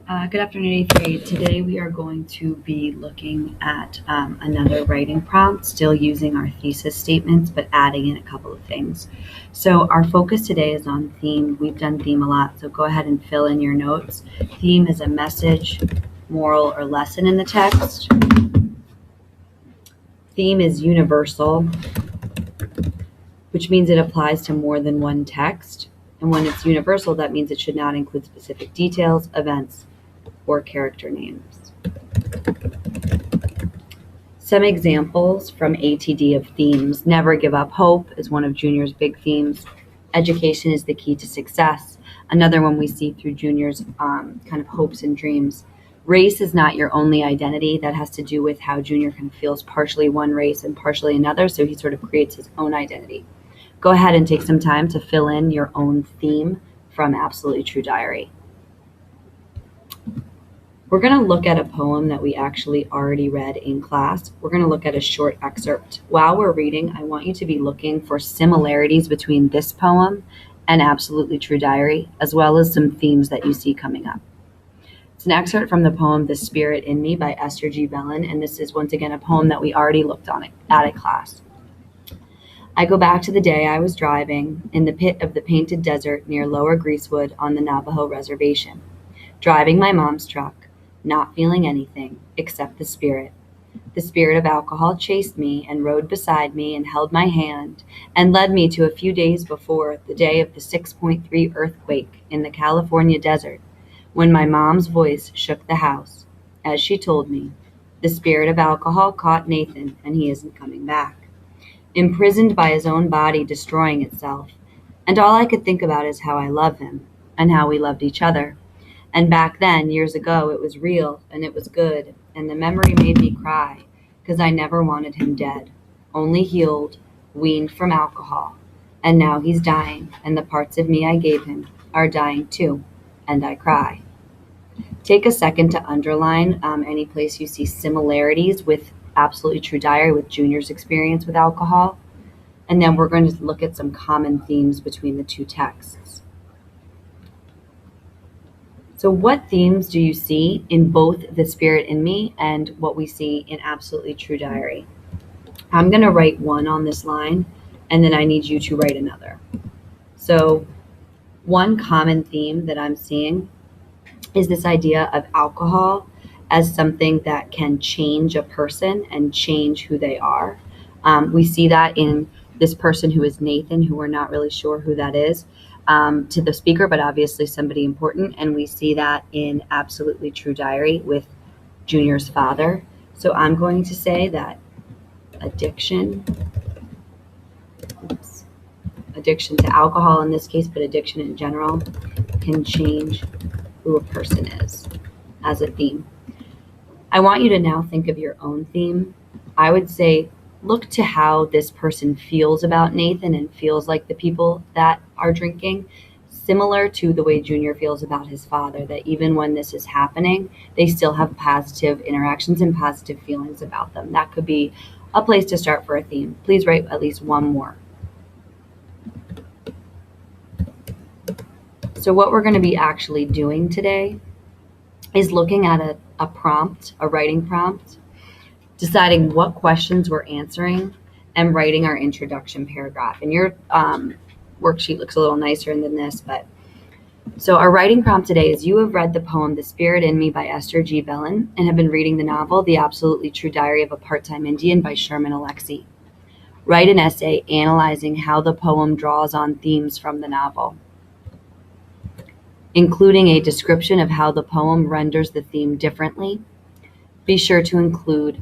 Good afternoon, 8th grade. Today we are going to be looking at another writing prompt, still using our thesis statements, but adding in a couple of things. So our focus today is on theme. We've done theme a lot, so go ahead and fill in your notes. Theme is a message, moral, or lesson in the text. Theme is universal, which means it applies to more than one text. And when it's universal, that means it should not include specific details, events, or character names. Some examples from ATD of themes. Never give up hope is one of Junior's big themes. Education is the key to success. Another one we see through Junior's kind of hopes and dreams. Race is not your only identity. That has to do with how Junior kind of feels partially one race and partially another, so he sort of creates his own identity. Go ahead and take some time to fill in your own theme from Absolutely True Diary. We're going to look at a poem that we actually already read in class. We're going to look at a short excerpt. While we're reading, I want you to be looking for similarities between this poem and Absolutely True Diary, as well as some themes that you see coming up. It's an excerpt from the poem The Spirit in Me by Esther G. Bellin, and this is once again a poem that we already looked at at class. I go back to the day I was driving in the pit of the painted desert near Lower Greasewood on the Navajo Reservation, driving my mom's truck, not feeling anything except the spirit. The spirit of alcohol chased me and rode beside me and held my hand and led me to a few days before the day of the 6.3 earthquake in the California desert, when my mom's voice shook the house as she told me, the spirit of alcohol caught Nathan and he isn't coming back. Imprisoned by his own body destroying itself, and all I could think about is how I love him and how we loved each other. And back then, years ago, it was real and it was good, and the memory made me cry, because I never wanted him dead, only healed, weaned from alcohol. And now he's dying, and the parts of me I gave him are dying too, and I cry. Take a second to underline any place you see similarities with Absolutely True Diary, with Junior's experience with alcohol, and then we're going to look at some common themes between the two texts. So what themes do you see in both The Spirit in Me and what we see in Absolutely True Diary? I'm going to write one on this line, and then I need you to write another. So one common theme that I'm seeing is this idea of alcohol as something that can change a person and change who they are. We see that in this person who is Nathan, who we're not really sure who that is, to the speaker, but obviously somebody important. And we see that in Absolutely True Diary with Junior's father. So I'm going to say that addiction to alcohol in this case, but addiction in general, can change who a person is as a theme. I want you to now think of your own theme. I would say look to how this person feels about Nathan and feels like the people that are drinking, similar to the way Junior feels about his father, that even when this is happening, they still have positive interactions and positive feelings about them. That could be a place to start for a theme. Please write at least one more. So what we're going to be actually doing today is looking at a prompt, a writing prompt, deciding what questions we're answering, and writing our introduction paragraph. And your worksheet looks a little nicer than this, but so our writing prompt today is: you have read the poem The Spirit in Me by Esther G. Bellin and have been reading the novel The Absolutely True Diary of a Part-Time Indian by Sherman Alexie. Write an essay analyzing how the poem draws on themes from the novel, including a description of how the poem renders the theme differently. Be sure to include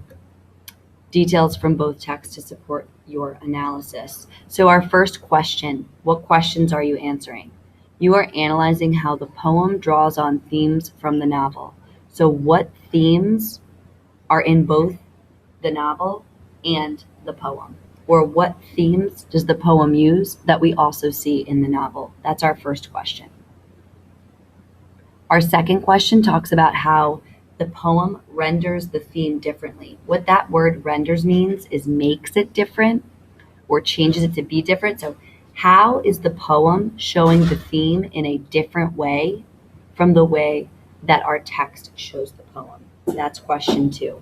details from both texts to support your analysis. So our first question, what questions are you answering? You are analyzing how the poem draws on themes from the novel. So what themes are in both the novel and the poem? Or what themes does the poem use that we also see in the novel? That's our first question. Our second question talks about how the poem renders the theme differently. What that word renders means is makes it different or changes it to be different. So how is the poem showing the theme in a different way from the way that our text shows the poem. That's question 2.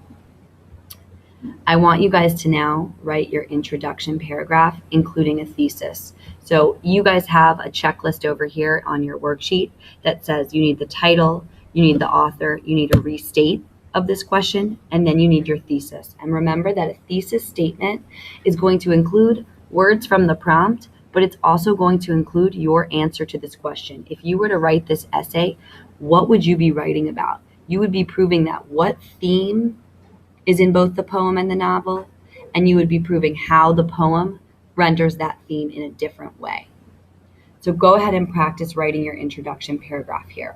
I want you guys to now write your introduction paragraph, including a thesis. So you guys have a checklist over here on your worksheet that says you need the title, you need the author, you need a restate of this question, and then you need your thesis. And remember that a thesis statement is going to include words from the prompt, but it's also going to include your answer to this question. If you were to write this essay, what would you be writing about? You would be proving that what theme is in both the poem and the novel, and you would be proving how the poem renders that theme in a different way. So go ahead and practice writing your introduction paragraph here.